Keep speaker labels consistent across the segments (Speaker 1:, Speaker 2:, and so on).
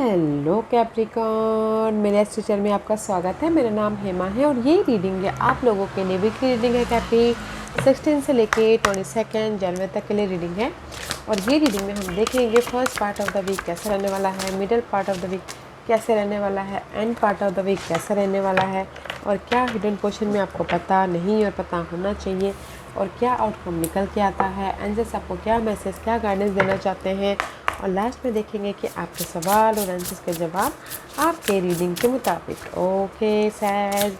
Speaker 1: Hello Capricorn, मेरे इस channel में आपका स्वागत है। मेरा नाम हेमा है और ये रीडिंग है आप लोगों के लिए। वीकली रीडिंग है कैप्री 16 से लेके 22 जनवरी तक के लिए रीडिंग है। और ये रीडिंग में हम देखेंगे first part of the week कैसा रहने वाला है, middle part of the week कैसे रहने वाला है, end part of the week कैसा रहने वाला है, और क्या हिडन पोर्शन में आपको पता नहीं और पता होना चाहिए, और क्या आउटकम निकल के आता है, एंजल्स आपको क्या मैसेज, क्या गाइडेंस देना चाहते हैं। और लास्ट में देखेंगे कि आपके सवाल और आंसर्स के जवाब आपके रीडिंग के मुताबिक। ओके सैज,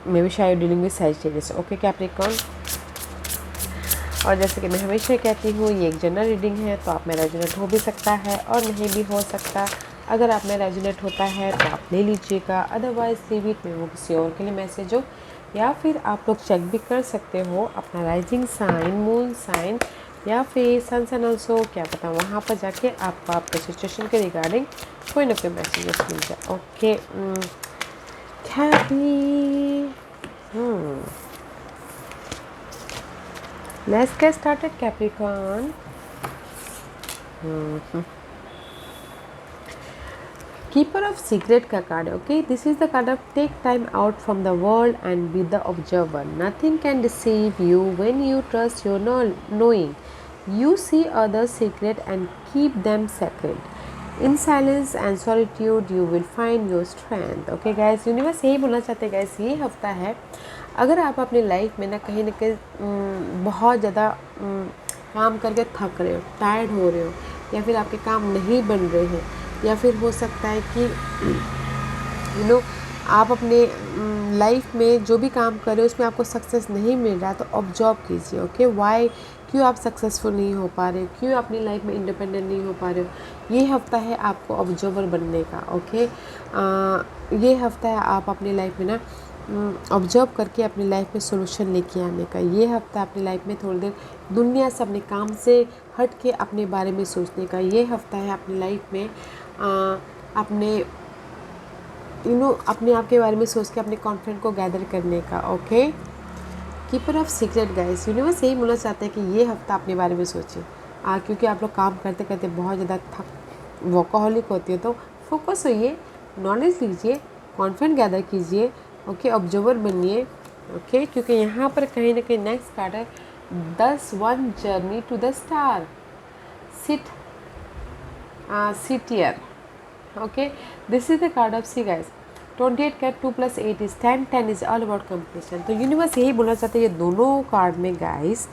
Speaker 1: मे बी शायद dealing with Sagittarius. Okay Capricorn, और जैसे कि मैं हमेशा कहती हूँ ये एक जनरल रीडिंग है, तो आप में रेजोनेट हो भी सकता है और नहीं भी हो सकता। अगर आप में रेजोनेट होता है तो आप ले लीजिएगा, अदरवाइज लीव इट में वो किसी और के लिए मैसेज हो। या फिर आप लोग चेक भी कर सकते हो अपना राइजिंग साइन, मून साइन या फिर सन सन ऑल्सो, क्या पता वहाँ पर जाके आपको आपके सिचुएशन के रिगार्डिंग कोई ना कोई मैसेजेस मिल जाए। Okay happy, let's get started Capricorn. Keeper of secret का कार्ड है। Okay, this is the card of take time out from the world and be the observer. Nothing can deceive you when you trust your knowing. You see others' secret and keep them sacred. In silence and solitude you will find your strength. Okay guys, universe यही बोलना चाहते हैं guys, ये हफ्ता है अगर आप अपनी लाइफ में ना कहीं बहुत ज़्यादा काम करके थक रहे हो, टायर्ड हो रहे हो, या फिर आपके काम नहीं बन रहे हैं, या फिर हो सकता है कि आप अपने लाइफ में जो भी काम कर रहे हो उसमें आपको सक्सेस नहीं मिल रहा, तो ऑब्जर्व कीजिए। ओके, वाई, क्यों आप सक्सेसफुल नहीं हो पा रहे हो, क्यों अपनी लाइफ में इंडिपेंडेंट नहीं हो पा रहे हो। ये हफ्ता है आपको ऑब्जर्वर बनने का। ओके, ये हफ्ता है आप अपनी लाइफ में ना ऑब्जर्व करके अपनी लाइफ में सोल्यूशन लेके आने का। ये हफ्ता अपनी लाइफ में थोड़ी देर दुनिया से, अपने काम से हट के अपने बारे में सोचने का। ये हफ्ता है अपनी लाइफ में अपने अपने आप के बारे में सोच के अपने कॉन्फिडेंट को गैदर करने का। Okay, keeper of secret guys, universe यही बोलना चाहते हैं कि ये हफ्ता अपने बारे में सोचिए। क्योंकि आप लोग काम करते करते बहुत ज़्यादा वर्कaholic होती है, तो फोकस होइए, नॉलेज लीजिए, कॉन्फिडेंट गैदर कीजिए। ओके, ऑब्जर्वर बनिए। ओके, क्योंकि यहाँ पर कहीं ना कहीं नेक्स्ट कार्ड है 1 journey to the star, sit here. Okay, this is the card of sea guys. 28 का 2 + 8 is 10, 10 is all about completion. तो यूनिवर्स यही बोलना चाहते हैं ये दोनों कार्ड में गाइस,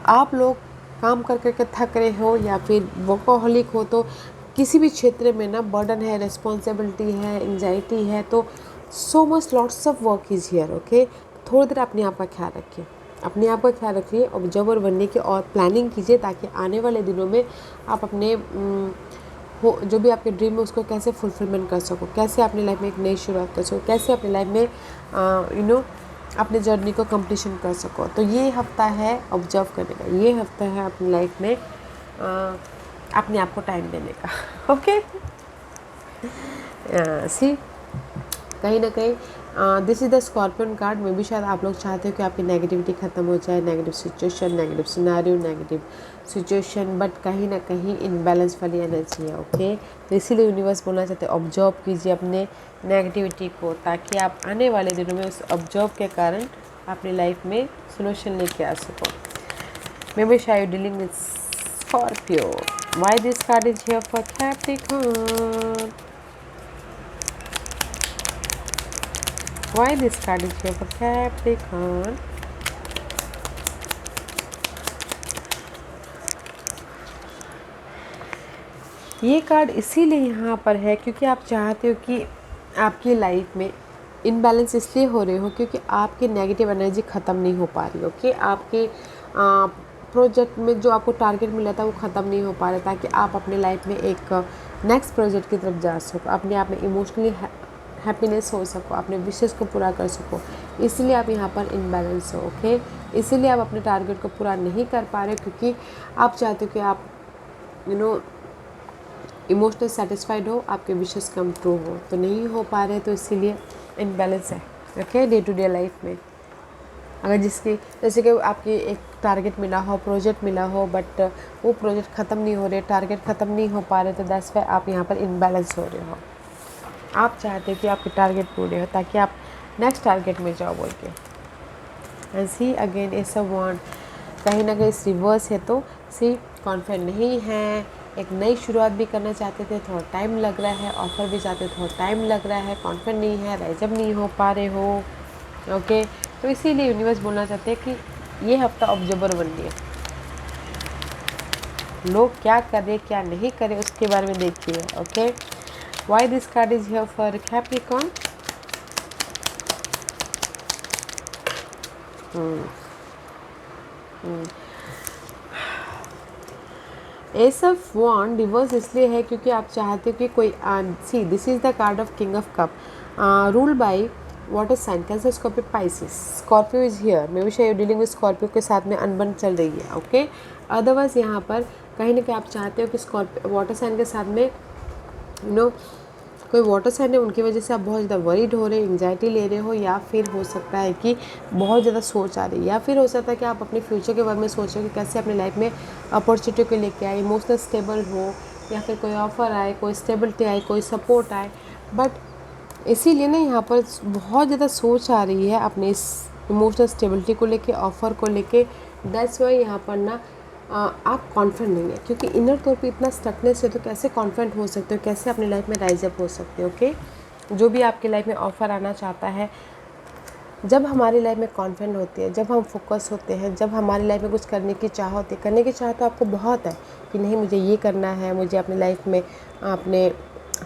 Speaker 1: आप लोग काम कर करके थक रहे हो या फिर वर्कaholic हो, तो किसी भी क्षेत्र में ना बर्डन है, रिस्पॉन्सिबिलिटी है, एंजाइटी है, तो so much lots of work is here. Okay, थोड़ी देर अपने आप का ख्याल रखिए, अपने आप का ख्याल रखिए, ऑब्जर्वर बनने की और प्लानिंग कीजिए, ताकि आने वाले दिनों में आप अपने जो भी आपके ड्रीम है उसको कैसे फुलफिलमेंट कर सको, कैसे अपनी लाइफ में एक नई शुरुआत कर सको, कैसे अपनी लाइफ में अपने जर्नी को कंप्लीशन कर सको। तो ये हफ्ता है ऑब्जर्व करने का, ये हफ्ता है अपनी लाइफ में अपने आप को टाइम देने का। ओके, सी कहीं ना कहीं this is the scorpion card में भी शायद आप लोग चाहते हो कि आपकी नेगेटिविटी ख़त्म हो जाए, negative situation, negative scenario, negative situation, but कहीं ना कहीं इनबैलेंस वाली एनर्जी है। ओके, तो इसीलिए यूनिवर्स बोलना चाहते हैं ऑब्जर्व कीजिए अपने नेगेटिविटी को, ताकि आप आने वाले दिनों में उस ऑब्जर्व के कारण अपनी लाइफ में सोल्यूशन लेके आ सको। मे बी शायद dealing with Scorpio. Why this card is here for Capricorn? Why this card is here for Capricorn? ये कार्ड इसीलिए यहाँ पर है क्योंकि आप चाहते हो कि आपकी लाइफ में इनबैलेंस इसलिए हो रहे हो क्योंकि आपकी नेगेटिव एनर्जी ख़त्म नहीं हो पा रही हो, कि आपके प्रोजेक्ट में जो आपको टारगेट मिला था वो ख़त्म नहीं हो पा रहा, ताकि आप अपने लाइफ में एक नेक्स्ट प्रोजेक्ट की तरफ जा सको, अपने आप में इमोशनली हैप्पीनेस हो सको, अपने विशेष को पूरा कर सको। इसीलिए आप यहाँ पर इनबैलेंस हो। ओके, इसीलिए आप अपने टारगेट को पूरा नहीं कर पा रहे, क्योंकि आप चाहते हो कि आप इमोशनल सेटिस्फाइड हो, आपके विशेष कम ट्रू हो, तो नहीं हो पा रहे, तो इसीलिए इनबैलेंस है। Okay, day to day life में अगर जिसकी जैसे कि आपकी एक टारगेट मिला हो, प्रोजेक्ट मिला हो, बट वो प्रोजेक्ट ख़त्म नहीं हो रहे, टारगेट ख़त्म नहीं हो पा रहे, तो दैट्स व्हाई आप यहाँ पर इम्बैलेंस हो रहे हो। आप चाहते हो कि आपके टारगेट पूरे हो ताकि आप नेक्स्ट टारगेट में जाओ बोल के। एंड सी अगेन एस अ वॉन्ड कहीं ना कहीं इस रिवर्स है, तो सी कॉन्फिडेंट नहीं है, एक नई शुरुआत भी करना चाहते थे, थोड़ा टाइम लग रहा है, ऑफर भी चाहते थे, थोड़ा टाइम लग रहा है, कॉन्फिडेंट नहीं है, राइजअप नहीं हो पा रहे हो। ओके, तो इसीलिए यूनिवर्स बोलना चाहते हैं कि ये हफ्ता ऑब्जर्वर बनिए, लोग क्या कर रहे क्या नहीं कर रहे उसके बारे में देखिए। Okay, why this card is here for Capricorn. Ace of wand reverse इसलिए है क्योंकि आप चाहते हो कि कोई see this is the card of king of cup, rule by water sign, cancer, Scorpio, Pisces. Scorpio is here, may be शायद dealing with Scorpio के साथ में अनबन चल रही है। ओके, अदरवाइज यहाँ पर कहीं ना कहीं आप चाहते हो कि स्कॉर्पियो वाटर साइन के साथ में कोई वाटर साइन है, उनकी वजह से आप बहुत ज़्यादा वरीड हो रहे, एंजाइटी ले रहे हो, या फिर हो सकता है कि बहुत ज़्यादा सोच आ रही है, या फिर हो सकता है कि आप अपने फ्यूचर के बारे में सोच रहे हो कि कैसे अपनी लाइफ में अपॉर्चुनिटी को लेके आए, इमोशनल स्टेबल हो, या फिर कोई ऑफ़र आए, कोई स्टेबिलिटी आए, कोई सपोर्ट आए। बट इसीलिए ना यहाँ पर बहुत ज़्यादा सोच आ रही है अपने इस इमोशनल स्टेबिलिटी को लेके, ऑफ़र को लेके। दैट्स वाई यहाँ पर ना आप कॉन्फिडेंट नहीं है, क्योंकि इनर तौर पे इतना स्टकनेस है, तो कैसे कॉन्फिडेंट हो सकते हो, कैसे अपनी लाइफ में राइज अप हो सकते हो। ओके, जो भी आपकी लाइफ में ऑफ़र आना चाहता है, जब हमारी लाइफ में कॉन्फिडेंट होती है, जब हम फोकस होते हैं, जब हमारी लाइफ में कुछ करने की चाह होती है, करने की चाह तो आपको बहुत है कि नहीं मुझे ये करना है, मुझे अपनी लाइफ में अपने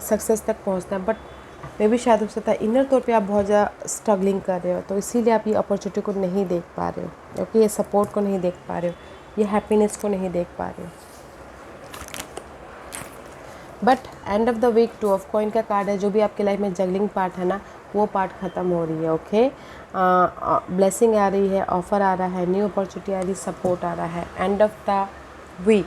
Speaker 1: सक्सेस तक पहुँचना है, बट मे भी शायद हो सकता है इनर तौर पे आप बहुत ज़्यादा स्ट्रगलिंग कर रहे हो, तो इसीलिए आप ये अपॉर्चुनिटी को नहीं देख पा रहे हो, ओके, ये सपोर्ट को नहीं देख पा रहे हो, ये हैप्पीनेस को नहीं देख पा रहे हो। But end of the week 2 of coin का कार्ड है, जो भी आपकी लाइफ में जगलिंग पार्ट है ना, वो पार्ट ख़त्म हो रही है। ओके, ब्लेसिंग आ रही है, ऑफ़र आ रहा है, न्यू अपॉर्चुनिटी आ रही है, सपोर्ट आ रहा है। एंड ऑफ द वीक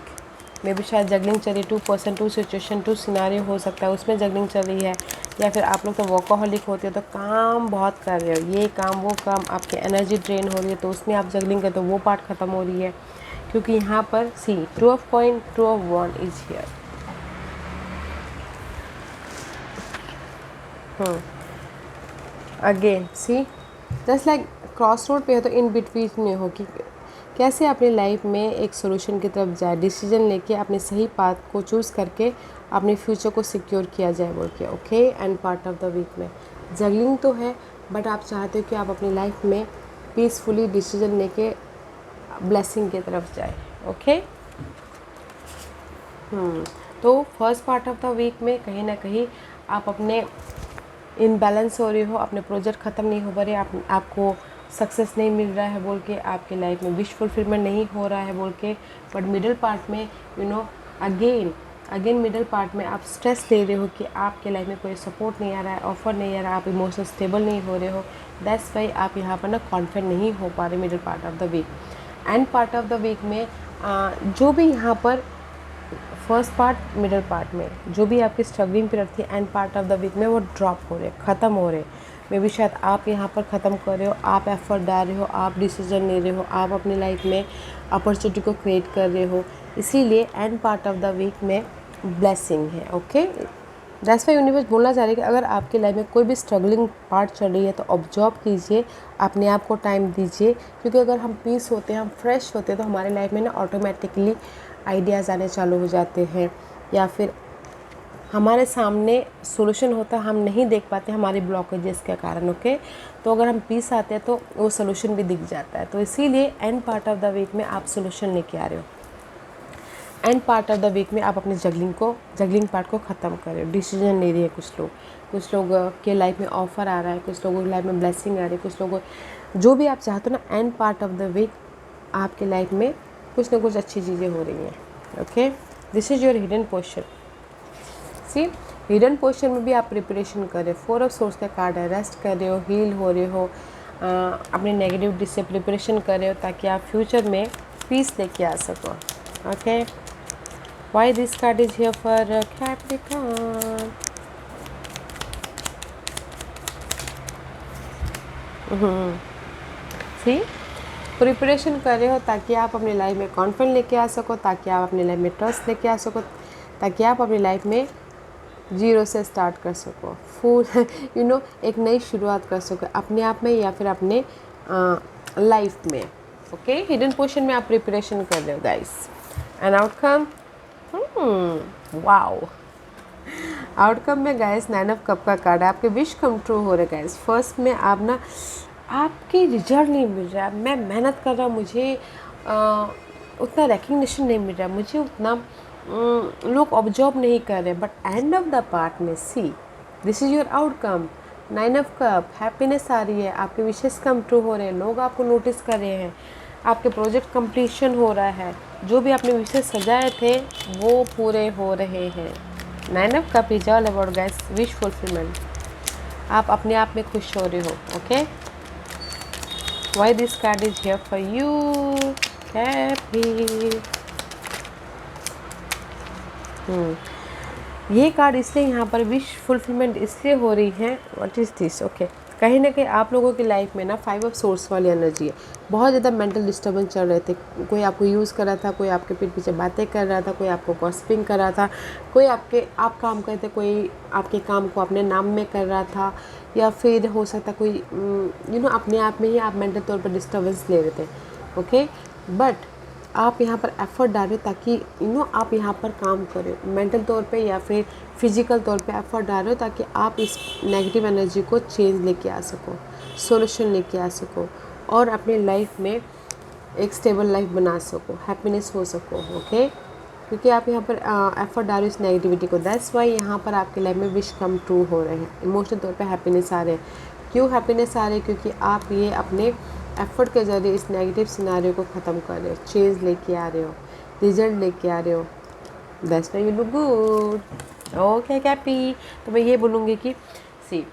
Speaker 1: में भी शायद जगलिंग चल रही, 2% 2 सिचुएशन 2 सिनारियो हो सकता है, उसमें जगलिंग चल रही है, या फिर आप लोग तो वर्कोहॉलिक होते हो, तो काम बहुत कर रहे हो, ये काम वो काम, आपकी एनर्जी ड्रेन हो रही है, तो उसमें आप जगलिंग करते हो, वो पार्ट ख़त्म हो रही है। क्योंकि यहाँ पर see 2 of coin 2 of wand is here. Again see just like cross road पे हो, तो इन बिटवीन में हो कि कैसे अपनी लाइफ में एक सोल्यूशन की तरफ जाए, डिसीजन लेके अपने सही पाथ को चूज़ करके अपने फ्यूचर को सिक्योर किया जाए बोल के। Okay, end part of the week में जगलिंग तो है, बट आप चाहते हो कि आप अपनी लाइफ में पीसफुली डिसीजन लेके ब्लेसिंग की तरफ जाए। ओके, तो first part of the week में कहीं ना कहीं आप अपने इनबैलेंस हो रहे हो, अपने प्रोजेक्ट ख़त्म नहीं हो पा रहे, आपको सक्सेस नहीं मिल रहा है बोल के, आपके लाइफ में विश फुलफिलमेंट नहीं हो रहा है बोल के। बट मिडिल पार्ट में अगेन मिडिल पार्ट में आप स्ट्रेस ले रहे हो कि आपके लाइफ में कोई सपोर्ट नहीं आ रहा है, ऑफर नहीं आ रहा है, आप इमोशनल स्टेबल नहीं हो रहे हो। दैट्स वाई आप यहाँ पर ना कॉन्फिडेंट नहीं हो पा रहे middle part of the week. End part of the week में जो भी यहाँ पर फर्स्ट पार्ट मिडिल पार्ट में जो भी आपकी स्ट्रगलिंग पीरियड थी, end part of the week में वो ड्रॉप हो रहे, ख़त्म हो रहे। मे बी शायद आप यहाँ पर ख़त्म कर रहे हो, आप एफर्ट डाल रहे हो, आप डिसीजन ले रहे हो, आप अपनी लाइफ में अपॉर्चुनिटी को क्रिएट कर रहे हो, इसीलिए end part of the week में ब्लेसिंग है। ओके, दैट्स वाई यूनिवर्स बोलना चाह रही है कि अगर आपकी लाइफ में कोई भी स्ट्रगलिंग पार्ट चल रही है, तो ऑब्जर्व कीजिए, अपने आप को टाइम दीजिए, क्योंकि अगर हम पीस होते हैं, हम फ्रेश होते हैं, तो हमारे लाइफ में ना ऑटोमेटिकली आइडियाज़ आने चालू हो जाते हैं, या फिर हमारे सामने सोल्यूशन होता है, हम नहीं देख पाते हमारे ब्लॉकेजेस के कारण। ओके, तो अगर हम पीस आते हैं तो वो सोल्यूशन भी दिख जाता है। तो इसीलिए end part of the week में आप सोल्यूशन लेके आ रहे हो, end part of the week में आप अपने जगलिंग पार्ट को ख़त्म कर रहे हो, डिसीजन ले रही है कुछ लोग के लाइफ में ऑफ़र आ रहा है, कुछ लोगों की लाइफ में ब्लेसिंग आ रही है, कुछ लोगों जो भी आप चाहते हो ना, end part of the week आपके लाइफ में कुछ ना कुछ अच्छी चीज़ें हो रही हैं। Okay, this is your hidden portion. See hidden portion में भी आप प्रिपरेशन कर रहे हो, 4 ऑफ सोर्स का कार्ड है, रेस्ट कर रहे हो, हील हो रहे हो, अपने नेगेटिव से प्रिपरेशन कर रहे हो, ताकि आप फ्यूचर में पीस लेके आ सको। Okay, why this card is here for Capricorn. See preparation कर रहे हो ताकि आप अपनी लाइफ में कॉन्फिडेंस लेके आ सको, ताकि आप अपनी लाइफ में ट्रस्ट लेके आ सको, ताकि आप अपनी लाइफ में जीरो से स्टार्ट कर सको, फुल एक नई शुरुआत कर सको अपने आप में या फिर अपने लाइफ में। ओके, हिडन पोर्शन में आप प्रिपरेशन कर रहे हो guys. And outcome, wow, outcome में गाइस 9 ऑफ कप का कार्ड है। आपके विश कम ट्रू हो रहे गाइस। फर्स्ट में आप ना, आपकी रिजल्ट नहीं मिल रहा है, मैं मेहनत कर रहा हूँ, मुझे उतना रिकग्निशन नहीं मिल रहा है, मुझे उतना लोग ऑब्जर्व नहीं कर रहे, but end of the part में see this is your outcome. 9 of cup, happiness आ रही है, आपके विशेष कम ट्रू हो रहे हैं, लोग आपको नोटिस कर रहे हैं, आपके प्रोजेक्ट कंप्लीशन हो रहा है, जो भी आपने विशेष सजाए थे वो पूरे हो रहे हैं। 9 of cup is all about guys wish fulfilment. आप अपने आप में खुश हो रहे हो। Okay, why this card is here for you happy. ये कार्ड इसलिए यहाँ पर विश फुलफिलमेंट इसलिए हो रही है, व्हाट इज़ दिस। ओके, कहीं ना कहीं आप लोगों की लाइफ में ना 5 ऑफ सोर्स वाली एनर्जी है। बहुत ज़्यादा मेंटल डिस्टर्बेंस चल रहे थे, कोई आपको यूज़ कर रहा था, कोई आपके पीठ पीछे बातें कर रहा था, कोई आपको गॉसिपिंग कर रहा था, कोई आप काम करते, कोई आपके काम को अपने नाम में कर रहा था, या फिर हो सकता कोई अपने आप में ही आप मेंटल तौर पर डिस्टर्बेंस ले रहे थे। ओके, बट आप यहाँ पर एफर्ट डालें ताकि आप यहाँ पर काम करें, मेंटल तौर पे या फिर फिजिकल तौर पे एफर्ट डालो, ताकि आप इस नेगेटिव एनर्जी को चेंज लेके आ सको, सॉल्यूशन लेके आ सको, और अपने लाइफ में एक स्टेबल लाइफ बना सको, हैप्पीनेस हो सको। ओके, क्योंकि आप यहाँ पर एफर्ट डालो इस नेगेटिविटी को, दैट्स वाई यहाँ पर आपके लाइफ में विश कम ट्रू हो रहे हैं, इमोशनल तौर पे हैप्पीनेस आ रहे हैं। क्यों हैप्पीनेस आ रहे हैं? क्योंकि आप ये अपने एफर्ट के ज़रिए इस नेगेटिव सिनारियो को ख़त्म कर रहे हो, चेंज लेके आ रहे हो, रिजल्ट लेके आ रहे हो, that's why you look good. Okay happy. तो मैं ये बोलूँगी कि सी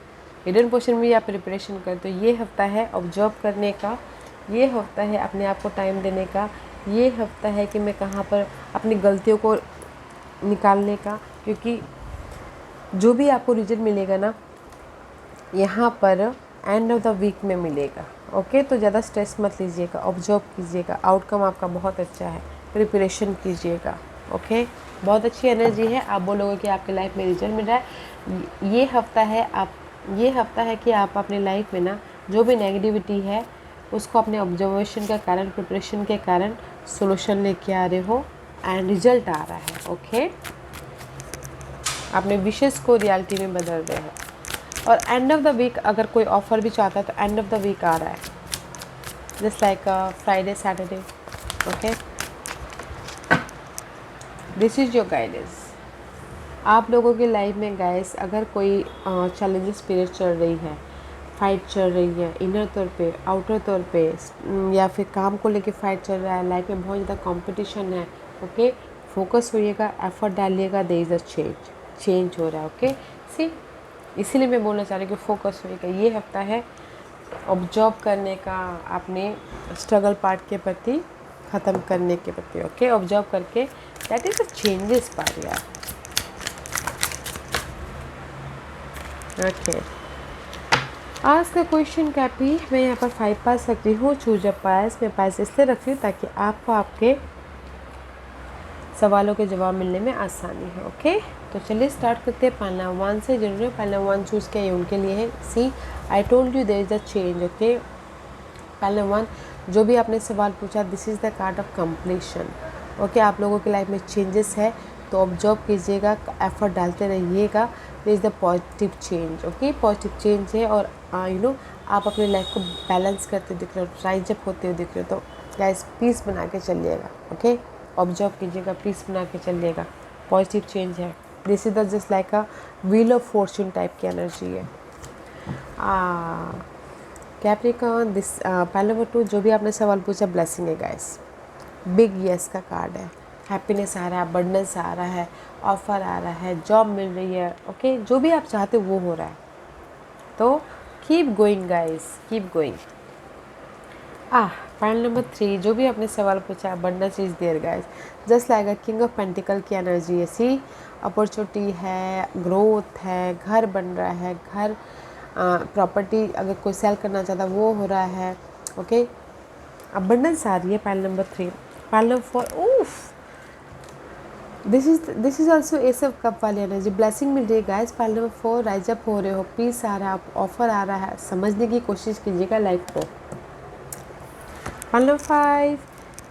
Speaker 1: हिडन पोर्शन में आप प्रिपरेशन कर, तो ये हफ्ता है ऑब्जर्व करने का, ये हफ्ता है अपने आप को टाइम देने का, ये हफ्ता है कि मैं कहाँ पर अपनी गलतियों को निकालने का, क्योंकि जो भी आपको रिजल्ट मिलेगा ना यहाँ पर एंड ऑफ द वीक में मिलेगा। ओके, तो ज़्यादा स्ट्रेस मत लीजिएगा, ऑब्जर्व कीजिएगा, आउटकम आपका बहुत अच्छा है, प्रिपरेशन कीजिएगा। ओके, बहुत अच्छी एनर्जी है, आप बोलोगे कि आपकी लाइफ में रिजल्ट मिल रहा है। ये हफ्ता है कि आप अपनी लाइफ में ना जो भी नेगेटिविटी है उसको अपने ऑब्जर्वेशन के कारण, प्रिपरेशन के कारण सोल्यूशन लेके आ रहे हो एंड रिजल्ट आ रहा है। ओके, अपने विशेष को रियलिटी में बदल रहे हो। और एंड ऑफ द वीक अगर कोई ऑफर भी चाहता है तो एंड ऑफ द वीक आ रहा है, just like Friday Saturday. Okay, this is your guidance. आप लोगों की लाइफ में गाइस अगर कोई चैलेंजेस पीरियड चल रही है, फाइट चल रही है, इनर तौर पे, आउटर तौर पे, या फिर काम को लेके फाइट चल रहा है, लाइफ में बहुत ज़्यादा कंपटीशन है। ओके, फोकस होइएगा, एफर्ट डालिएगा, देयर इज़ अ चेंज हो रहा है। ओके, सी इसीलिए मैं बोलना चाह रही हूँ कि फोकस होइएगा। ये हफ्ता है ऑब्जर्व करने का, अपने स्ट्रगल पार्ट के प्रति, ख़त्म करने के प्रति। ओके, ऑब्जर्व करके that is a changes part यार। ओके, आज का क्वेश्चन कैपी मैं यहाँ पर 5 पास रखती हूँ, चूज अ पास। मैं पास इसलिए रखती हूँ ताकि आपको आपके सवालों के जवाब मिलने में आसानी है। ओके, तो चलिए स्टार्ट करते हैं। पहला 1 से जरूर पहला 1 चूज़ किया, ये उनके लिए है। See I told you there is a change. Okay, पहला 1 जो भी आपने सवाल पूछा, this is the card of completion. Okay, आप लोगों की लाइफ में चेंजेस है तो ऑब्जर्व कीजिएगा, एफर्ट डालते रहिएगा, there is the positive change. Okay, positive change है और आप अपनी लाइफ को बैलेंस करते दिख रहे हो, राइज अप होते हुए दिख रहे हो, तो गाइस पीस बना के चलिएगा। ओके, ऑब्जर्व कीजिएगा, पीस बना के चलिएगा, पॉजिटिव चेंज है। This is the just like a wheel of Fortune type की एनर्जी है। कैप्रिकॉर्न, दिस पहले नंबर 2 जो भी आपने सवाल पूछा, ब्लेसिंग है गाइस, बिग यस का कार्ड है, हैप्पीनेस आ रहा है, अबंडेंस आ रहा है, ऑफर आ रहा है, जॉब मिल रही है। ओके, जो भी आप चाहते हो वो हो रहा है, तो keep going guys, keep going. Point number 3 जो भी आपने सवाल पूछा, abundance is there guys, just like a king of pentacle की एनर्जी है। सी अपॉर्चुनिटी है, ग्रोथ है, घर बन रहा है, घर प्रॉपर्टी अगर कोई सेल करना चाहता है वो हो रहा है। ओके, अबंडेंस आ रही है। पाइल नंबर 3, पाइल नंबर 4, उफ, this is also S of cup वाली एनर्जी, ब्लेसिंग मिल रही है guys. Pile number 4, rise up हो रहे हो, पीस आ रहा है, ऑफर आ रहा है, समझने की कोशिश कीजिएगा लाइफ को। पाइल नंबर 5,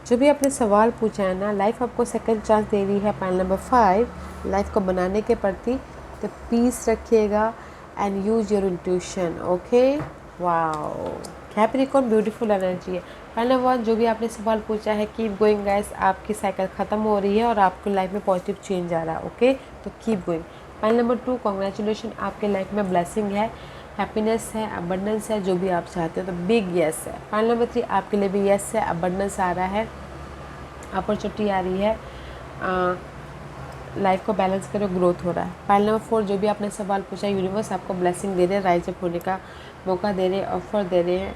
Speaker 1: जो भी आपने सवाल पूछा है ना, लाइफ आपको सेकंड चांस दे रही है। पाइल नंबर 5, लाइफ को बनाने के प्रति तो पीस रखिएगा and use your intuition. Okay, wow, Capricorn beautiful energy है। पाइल नंबर 1, जो भी आपने सवाल पूछा है, कीप गोइंग गाइस, आपकी साइकिल ख़त्म हो रही है और आपकी लाइफ में पॉजिटिव चेंज आ रहा है। ओके, तो keep going. Pile number 2, congratulation, आपके लाइफ में ब्लेसिंग है, हैप्पीनेस है, अबंडेंस है, जो भी आप चाहते हो, तो बिग यस है। पाइल नंबर 3, आपके लिए भी यस है, अबंडेंस आ रहा है, अपॉर्चुनिटी आ रही है, लाइफ को बैलेंस करो, ग्रोथ हो रहा है। पाइल नंबर 4, जो भी आपने सवाल पूछा, यूनिवर्स आपको ब्लेसिंग दे रहे हैं, राइज अप होने का मौका दे रहे हैं, ऑफर दे रहे हैं।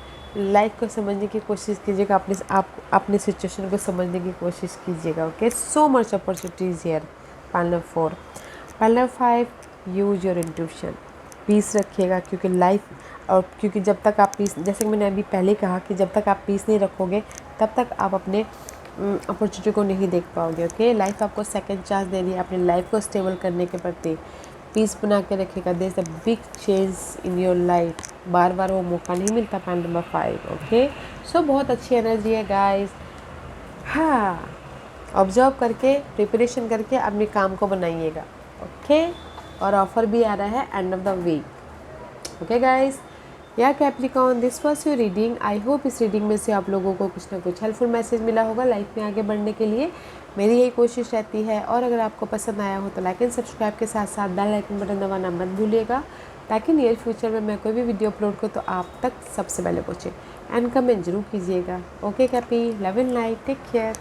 Speaker 1: लाइफ को समझने की कोशिश कीजिएगा, अपने सिचुएशन को समझने की कोशिश कीजिएगा। Okay, so much opportunities here. Pile number 4, pile number 5, use your intuition, peace रखिएगा, क्योंकि लाइफ और क्योंकि जब तक आप पीस, जैसे कि मैंने अभी पहले कहा कि जब तक आप पीस नहीं रखोगे तब तक आप अपने अपॉर्चुनिटी को नहीं देख पाओगे। ओके, लाइफ आपको सेकंड चांस दे रही है अपनी लाइफ को स्टेबल करने के प्रति, पीस बना के रखेगा। There is a big change in your life, बार बार वो मौका नहीं मिलता। पॉइंट नंबर 5, ओके, सो बहुत अच्छी एनर्जी है गाइस। हाँ, ऑब्जर्व करके, प्रिपरेशन करके अपने काम को बनाइएगा। ओके, और ऑफर भी आ रहा है end of the week. Okay guys, या Capricorn, this was your reading. I hope इस रीडिंग में से आप लोगों को कुछ ना कुछ हेल्पफुल मैसेज मिला होगा लाइफ में आगे बढ़ने के लिए। मेरी यही कोशिश रहती है, और अगर आपको पसंद आया हो तो लाइक एंड सब्सक्राइब के साथ साथ बेल आइकन बटन दबाना मत भूलिएगा, ताकि नियर फ्यूचर में मैं कोई भी वीडियो अपलोड करूँ तो आप तक सबसे पहले पहुँचे। एंड कमेंट जरूर कीजिएगा। Okay Cappy, love and light, take care.